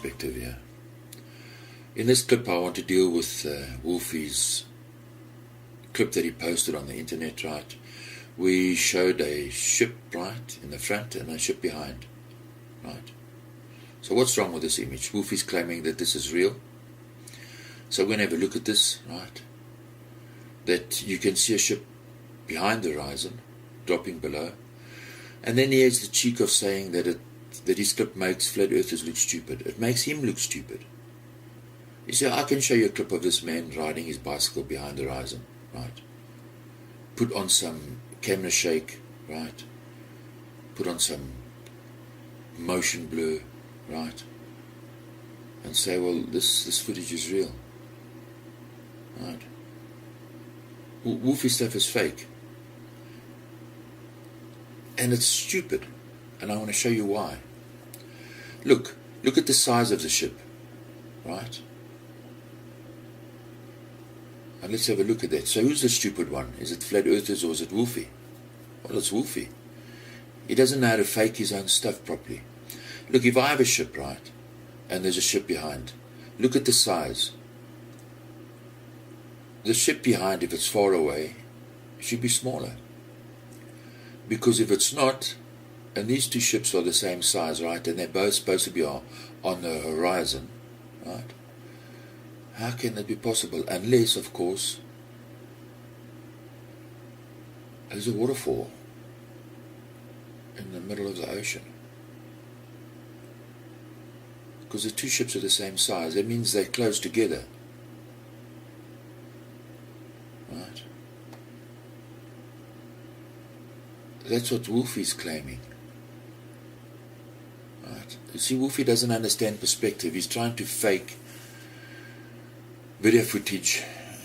perspective here. In this clip I want to deal with Wolfie's clip that he posted on the internet, right? We showed a ship, right, in the front and a ship behind, right? So what's wrong with this image? Wolfie's claiming that this is real. So we're going to have a look at this, right? That you can see a ship behind the horizon, dropping below. And then he has the cheek of saying that his clip makes flat earthers look stupid. It makes him look stupid. You see, I can show you a clip of this man riding his bicycle behind the horizon, right? Put on some camera shake, right? Put on some motion blur, right? And say, well, this footage is real, right? Wolfie stuff is fake. And it's stupid. And I want to show you why. Look at the size of the ship, right? And let's have a look at that. So who's the stupid one? Is it flat earthers or is it Wolfie? Well, it's Wolfie. He doesn't know how to fake his own stuff properly. Look, if I have a ship, right, and there's a ship behind, look at the size. The ship behind, if it's far away, should be smaller. Because if it's not, and these two ships are the same size, right, and they're both supposed to be on the horizon, right, how can that be possible? Unless, of course, there's a waterfall in the middle of the ocean. Because the two ships are the same size, that means they're close together. Right? That's what Wolfie's claiming. Right? You see, Wolfie doesn't understand perspective. He's trying to fake video footage.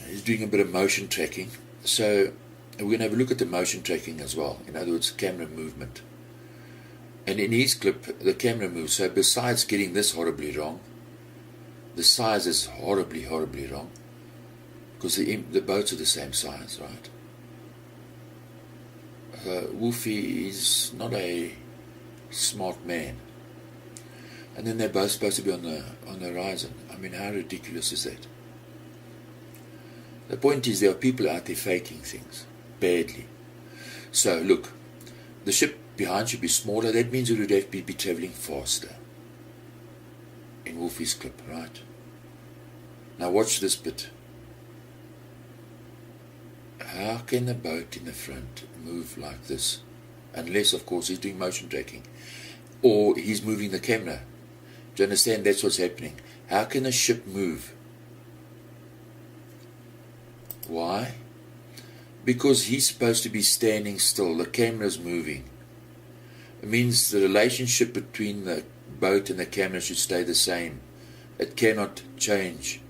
He's doing a bit of motion tracking. So we're going to have a look at the motion tracking as well. In other words, camera movement. And in his clip, the camera moves. So besides getting this horribly wrong, the size is horribly, horribly wrong. Because the boats are the same size, right? Wolfie is not a smart man. And then they're both supposed to be on the horizon. I mean, how ridiculous is that? The point is, there are people out there faking things badly. So look, the ship behind should be smaller. That means it would have to be traveling faster in Wolfie's clip, right? Now watch this bit. How can the boat in the front move like this? Unless, of course, he's doing motion tracking. Or he's moving the camera. Do you understand? That's what's happening. How can a ship move? Why? Because he's supposed to be standing still. The camera's moving. It means the relationship between the boat and the camera should stay the same. It cannot change.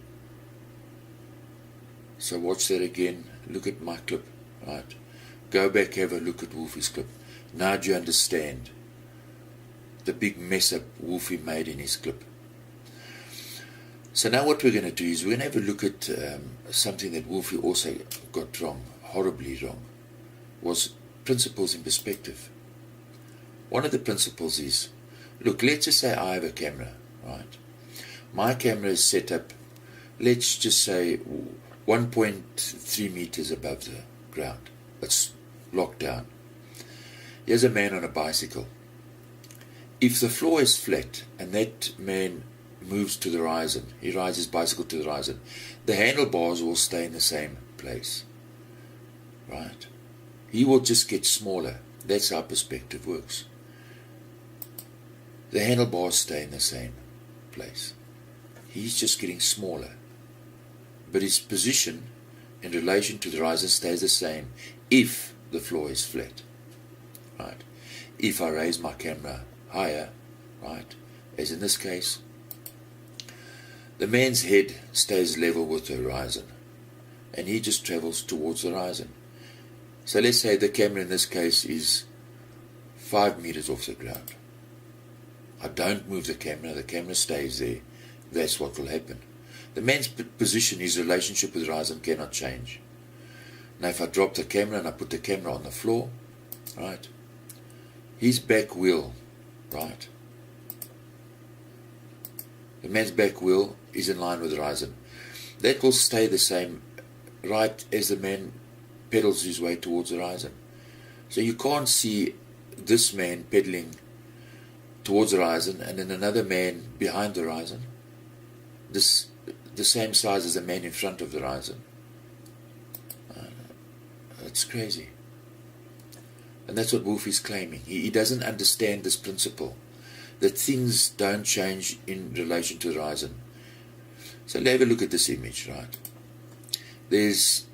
So watch that again. Look at my clip, right? Go back, have a look at Wolfie's clip. Now do you understand the big mess up Wolfie made in his clip? So now what we're going to do is we're going to have a look at something that Wolfie also got wrong, horribly wrong, was principles in perspective. One of the principles is, look, let's just say I have a camera, right? My camera is set up, let's just say 1.3 meters above the ground. It's locked down. Here's a man on a bicycle. If the floor is flat and that man moves to the horizon, he rides his bicycle to the horizon, the handlebars will stay in the same place. Right? He will just get smaller. That's how perspective works. The handlebars stay in the same place. He's just getting smaller. But his position in relation to the horizon stays the same if the floor is flat. Right? If I raise my camera higher, right, as in this case, the man's head stays level with the horizon and he just travels towards the horizon. So let's say the camera in this case is 5 meters off the ground. I don't move the camera stays there. That's what will happen. The man's position, his relationship with the horizon cannot change. Now if I drop the camera and I put the camera on the floor, right, his back wheel, right, The man's back wheel is in line with the horizon. That will stay the same right as the man pedals his way towards the horizon. So you can't see this man pedaling towards the horizon and then another man behind the horizon, the same size as the man in front of the horizon. It's crazy. And that's what Wolfie's claiming. He doesn't understand this principle, that things don't change in relation to the horizon. So let's have a look at this image, right? There's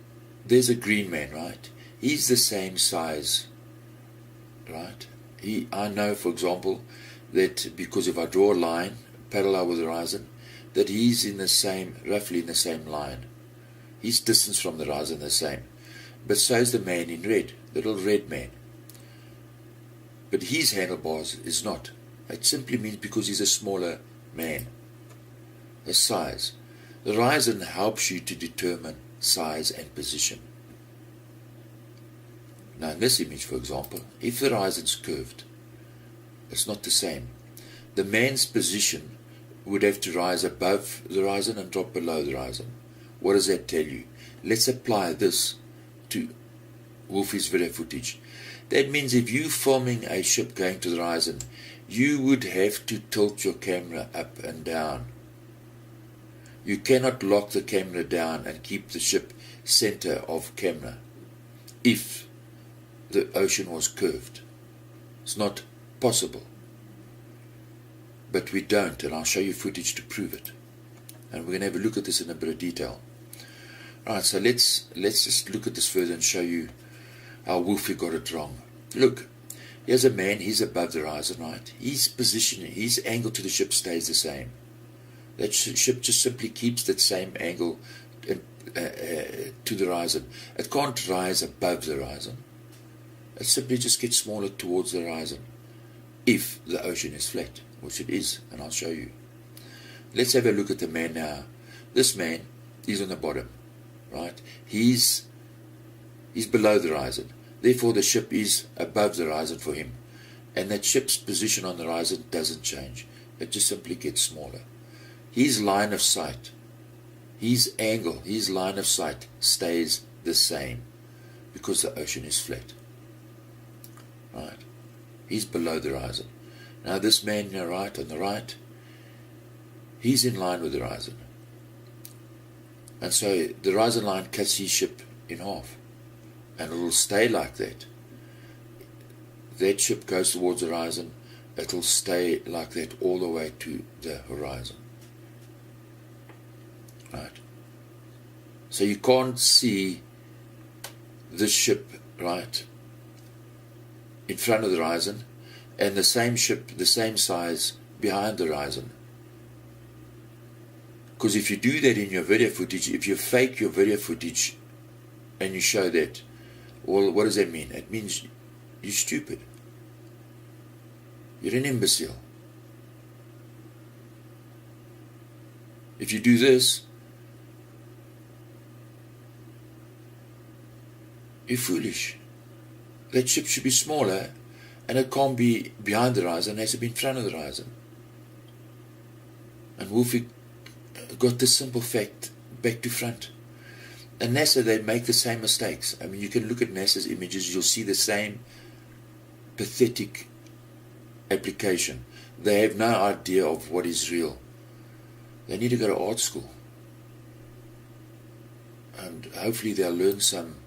a green man, right? He's the same size, right? I know, for example, that because if I draw a line parallel with the horizon, that he's roughly in the same line. His distance from the horizon is the same. But so is the man in red, the little red man. But his handlebars is not. It simply means because he's a smaller man. The size. The horizon helps you to determine size and position. Now in this image, for example, if the horizon's curved, it's not the same. The man's position would have to rise above the horizon and drop below the horizon. What does that tell you? Let's apply this to Wolfie's video footage. That means if you're filming a ship going to the horizon, you would have to tilt your camera up and down. You cannot lock the camera down and keep the ship center of camera if the ocean was curved. It's not possible. But we don't, and I'll show you footage to prove it. And we're going to have a look at this in a bit of detail. Alright, so let's just look at this further and show you how Wolfie got it wrong. Look, here's a man, he's above the horizon, right? His position, his angle to the ship stays the same. That ship just simply keeps that same angle to the horizon. It can't rise above the horizon. It simply just gets smaller towards the horizon if the ocean is flat, which it is, and I'll show you. Let's have a look at the man now. This man, he's on the bottom, right? He's below the horizon. Therefore, the ship is above the horizon for him. And that ship's position on the horizon doesn't change. It just simply gets smaller. His line of sight, his angle, his line of sight stays the same because the ocean is flat. Right? He's below the horizon. Now this man on the right, he's in line with the horizon. And so the horizon line cuts his ship in half. And it will stay like that. That ship goes towards the horizon, it will stay like that all the way to the horizon. Right? So you can't see this ship, right, in front of the horizon, and the same ship, the same size, behind the horizon. Because if you do that in your video footage, if you fake your video footage and you show that, well, what does that mean? It means you're stupid. You're an imbecile. If you do this, you're foolish. That ship should be smaller, and it can't be behind the horizon, it has to be in front of the horizon. And Wolfie got this simple fact back to front. And NASA, they make the same mistakes. I mean, you can look at NASA's images, you'll see the same pathetic application. They have no idea of what is real. They need to go to art school. And hopefully they'll learn some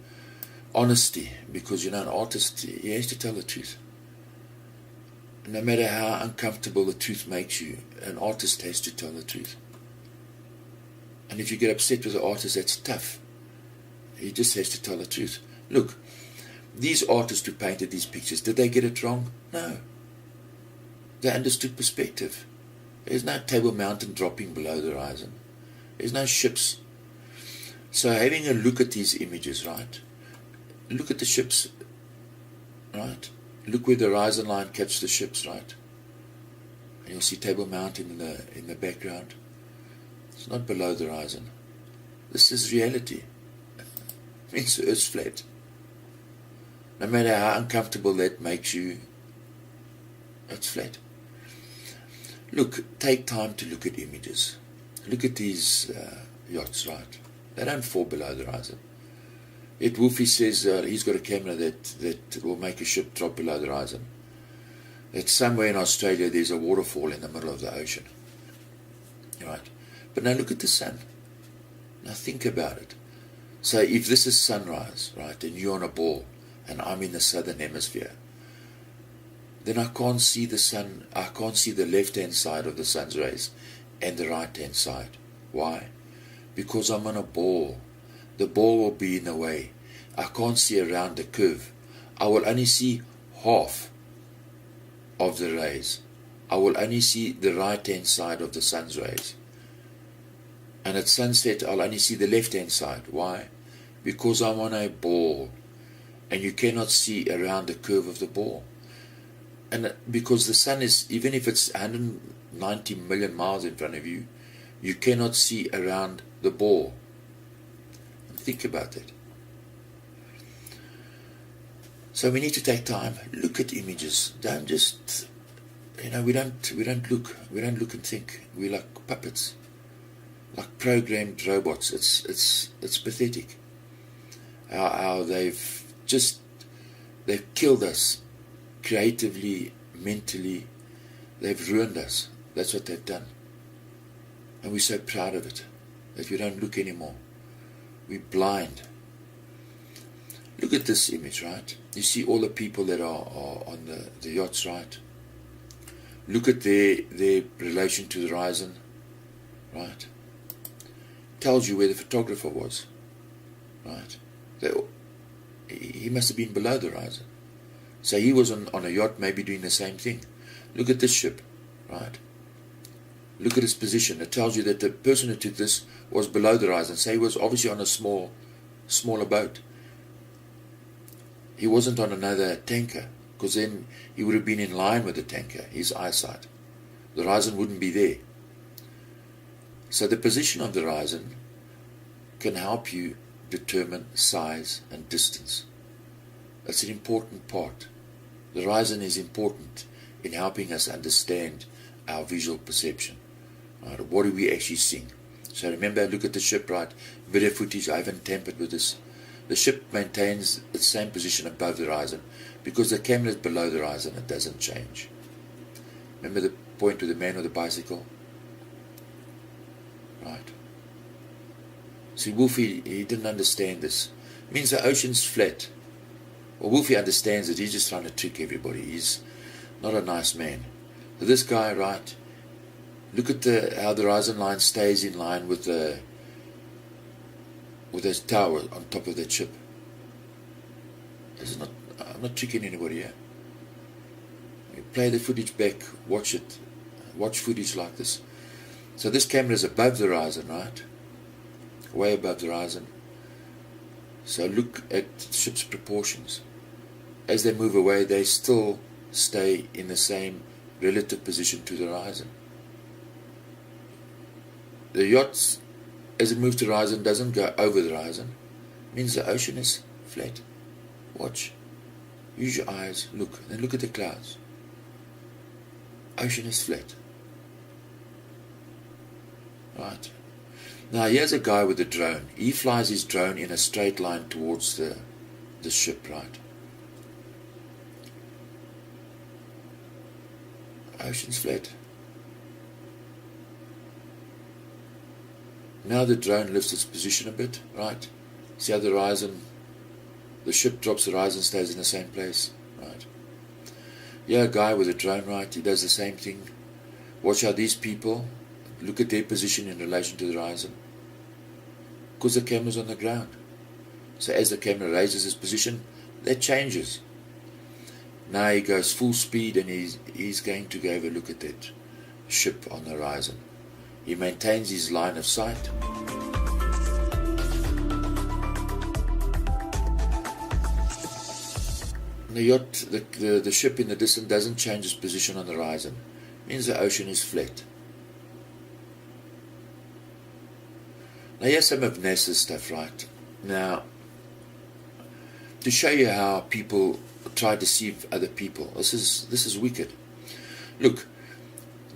honesty, because, an artist, he has to tell the truth. No matter how uncomfortable the truth makes you, an artist has to tell the truth. And if you get upset with the artist, that's tough. He just has to tell the truth. Look, these artists who painted these pictures, did they get it wrong? No. They understood perspective. There's no Table Mountain dropping below the horizon. There's no ships. So having a look at these images, right? Look at the ships, right? Look where the horizon line cuts the ships, right? And you'll see Table Mountain in the background. It's not below the horizon. This is reality. It means the Earth's flat. No matter how uncomfortable that makes you, it's flat. Look, take time to look at images. Look at these yachts, right? They don't fall below the horizon. Yet Wolfie says he's got a camera that will make a ship drop below the horizon. That somewhere in Australia there's a waterfall in the middle of the ocean. Right? But now look at the sun. Now think about it. So if this is sunrise, right, and you're on a ball, and I'm in the southern hemisphere, then I can't see the sun, I can't see the left-hand side of the sun's rays and the right-hand side. Why? Because I'm on a ball. The ball will be in the way. I can't see around the curve. I will only see half of the rays. I will only see the right-hand side of the sun's rays. And at sunset, I'll only see the left-hand side. Why? Because I'm on a ball, and you cannot see around the curve of the ball. And because the sun is, even if it's 190 million miles in front of you, you cannot see around the ball. And think about that. So we need to take time, look at images. Don't just, we don't look and think. We're like puppets, like programmed robots. It's pathetic. How they've killed us creatively, mentally. They've ruined us. That's what they've done. And we're so proud of it that we don't look anymore. We're blind. Look at this image, right? You see all the people that are on the yachts, right? Look at their relation to the horizon, right? Tells you where the photographer was, right? He must have been below the horizon. So he was on a yacht, maybe doing the same thing. Look at this ship, right? Look at its position. It tells you that the person who took this was below the horizon. So he was obviously on a smaller boat. He wasn't on another tanker, because then he would have been in line with the tanker, his eyesight. The horizon wouldn't be there. So the position of the horizon can help you determine size and distance. That's an important part. The horizon is important in helping us understand our visual perception. Right? What do we actually see? So remember, look at the ship, right? Video footage, I haven't tampered with this. The ship maintains its same position above the horizon because the camera is below the horizon. It doesn't change. Remember the point with the man with the bicycle? Right. See, Wolfie, he didn't understand this. It means the ocean's flat. Well, Wolfie understands it. He's just trying to trick everybody. He's not a nice man. So this guy, right, look at how the horizon line stays in line with the tower on top of that ship. I'm not tricking anybody here. You play the footage back, watch it. Watch footage like this. So this camera is above the horizon, right? Way above the horizon. So look at the ship's proportions. As they move away, they still stay in the same relative position to the horizon. The yachts, as it moves to the horizon, doesn't go over the horizon. It means the ocean is flat. Watch. Use your eyes. Look. Then look at the clouds. Ocean is flat. Right. Now here's a guy with a drone. He flies his drone in a straight line towards the ship, right? Ocean's flat. Now the drone lifts its position a bit, right? See how the horizon, the ship drops the horizon, stays in the same place, right? Yeah, a guy with a drone, right? He does the same thing. Watch how these people look at their position in relation to the horizon. Because the camera's on the ground. So as the camera raises its position, that changes. Now he goes full speed and he's going to go have a look at that ship on the horizon. He maintains his line of sight. The yacht, the ship in the distance doesn't change its position on the horizon. It means the ocean is flat. Now here's some of NASA's stuff, right? Now, to show you how people try to deceive other people. This is wicked. Look,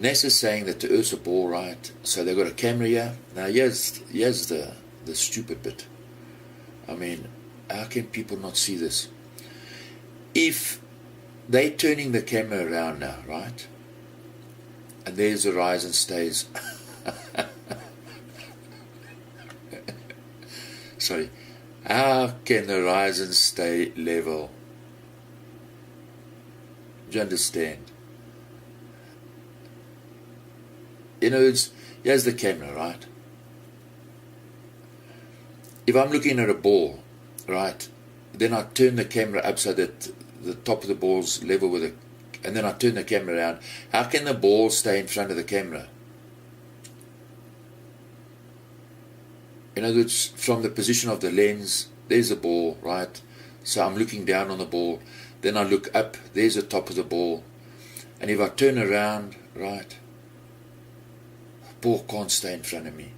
NASA's saying that the Earth's a ball, right? So they've got a camera here. Now here's the stupid bit. I mean, how can people not see this? If they're turning the camera around now, right? And there's the horizon stays. Sorry. How can the horizon stay level? Do you understand? In other words, here's the camera, right? If I'm looking at a ball, right, then I turn the camera up so that the top of the ball's level with it, and then I turn the camera around. How can the ball stay in front of the camera? In other words, from the position of the lens, there's a ball, right? So I'm looking down on the ball, then I look up, there's the top of the ball, and if I turn around, right, the ball can't stay in front of me.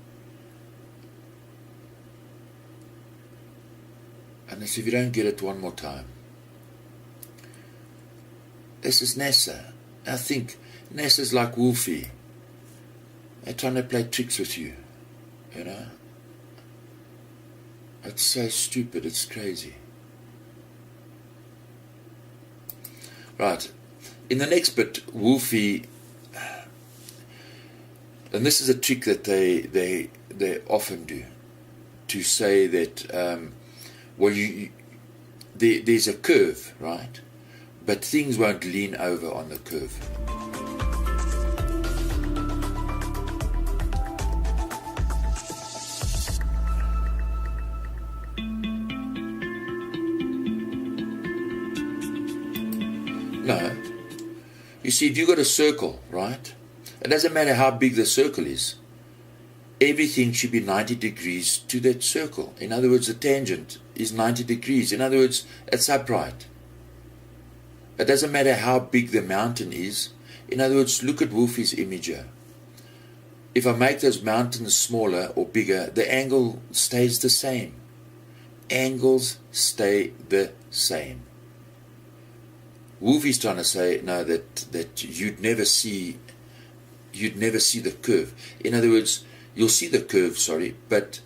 And if you don't get it one more time, this is NASA. I think NASA's like Wolfie. They're trying to play tricks with you, you know. It's so stupid, it's crazy. Right, in the next bit, Wolfie, and this is a trick that they often do, to say that, well, there's a curve, right? But things won't lean over on the curve. No. You see, if you've got a circle, right? It doesn't matter how big the circle is. Everything should be 90 degrees to that circle. In other words, the tangent is 90 degrees. In other words, it's upright. It doesn't matter how big the mountain is. In other words, look at Wolfie's image here. If I make those mountains smaller or bigger, the angle stays the same. Angles stay the same. Wolfie's trying to say, no, that you'd never see the curve. In other words, you'll see the curve, sorry, but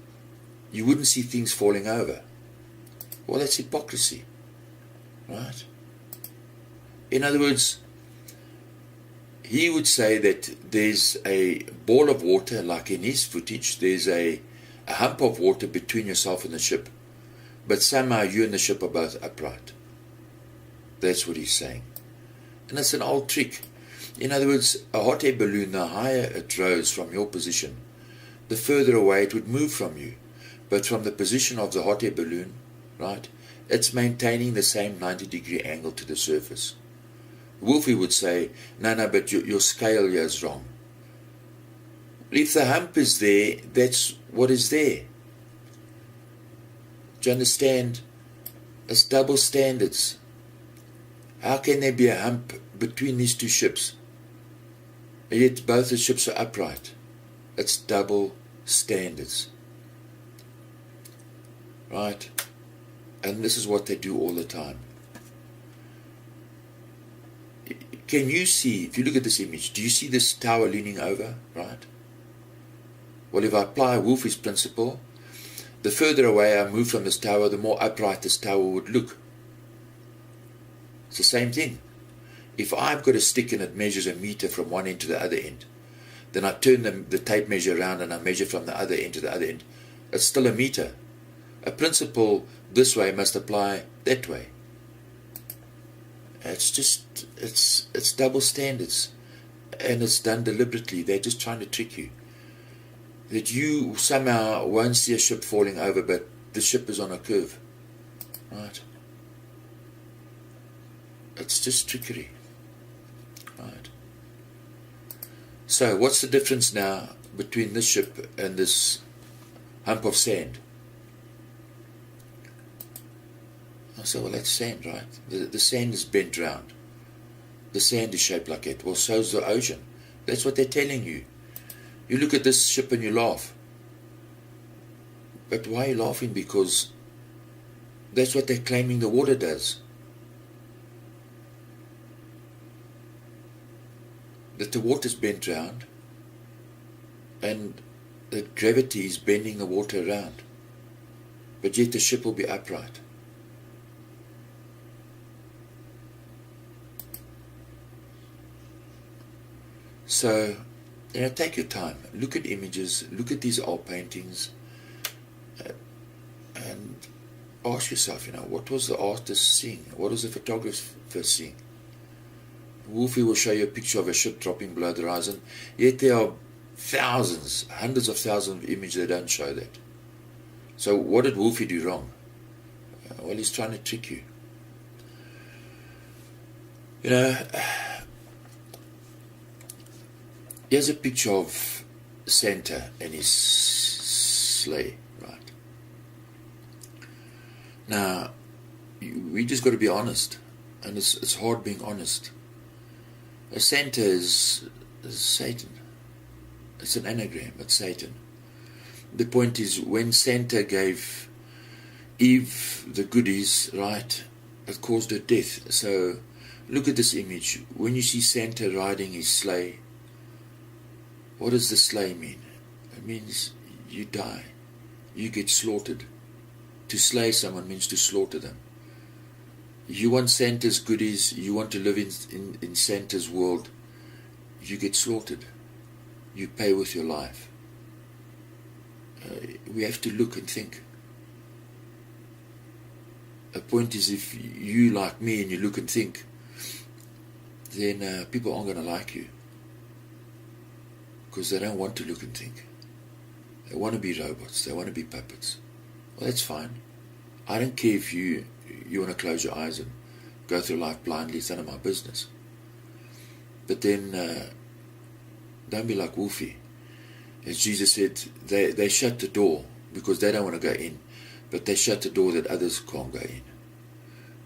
you wouldn't see things falling over. Well, that's hypocrisy, right? In other words, he would say that there's a ball of water, like in his footage, there's a hump of water between yourself and the ship, but somehow you and the ship are both upright. That's what he's saying. And it's an old trick. In other words, a hot air balloon, the higher it rose from your position, the further away it would move from you. But from the position of the hot air balloon, right, it's maintaining the same 90-degree angle to the surface. Wolfie would say, no, but your scale here is wrong. If the hump is there, that's what is there. Do you understand? It's double standards. How can there be a hump between these two ships? And yet both the ships are upright. It's double standards. Right? And this is what they do all the time. Can you see, if you look at this image, do you see this tower leaning over? Right? Well, if I apply Wolfie's principle, the further away I move from this tower, the more upright this tower would look. It's the same thing. If I've got a stick and it measures a meter from one end to the other end, then I turn the tape measure around and I measure from the other end to the other end. It's still a meter. A principle this way must apply that way. It's double standards. And it's done deliberately. They're just trying to trick you. That you somehow won't see a ship falling over, but the ship is on a curve. Right? It's just trickery. Right. So what's the difference now between this ship and this hump of sand? I said, well, that's sand, right? The sand is bent round. The sand is shaped like it. Well, so's the ocean. That's what they're telling you. You look at this ship and you laugh. But why are you laughing? Because that's what they're claiming the water does. that the water's bent round and that gravity is bending the water around, but yet the ship will be upright. So, take your time, look at images, look at these old paintings, and ask yourself, what was the artist seeing? What was the photographer seeing? Wolfie will show you a picture of a ship dropping below the horizon, yet there are thousands, hundreds of thousands of images that don't show that. So what did Wolfie do wrong? Well, he's trying to trick you. Here's a picture of Santa and his sleigh, right? Now, we just got to be honest, and it's hard being honest. Santa is Satan. It's an anagram, it's Satan. The point is, when Santa gave Eve the goodies, right, it caused her death. So, look at this image. When you see Santa riding his sleigh, what does the sleigh mean? It means you die. You get slaughtered. To slay someone means to slaughter them. You want Santa's goodies, you want to live in Santa's world, you get slaughtered. You pay with your life. We have to look and think. The point is, if you like me and you look and think, then people aren't going to like you. Because they don't want to look and think. They want to be robots. They want to be puppets. Well, that's fine. I don't care if you want to close your eyes and go through life blindly. It's none of my business. But then, don't be like Wolfie. As Jesus said, they shut the door because they don't want to go in. But they shut the door that others can't go in.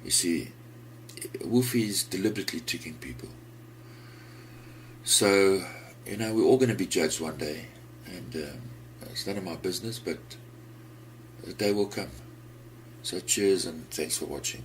You see, Wolfie is deliberately tricking people. So, we're all going to be judged one day, and it's none of my business, but the day will come. So cheers and thanks for watching.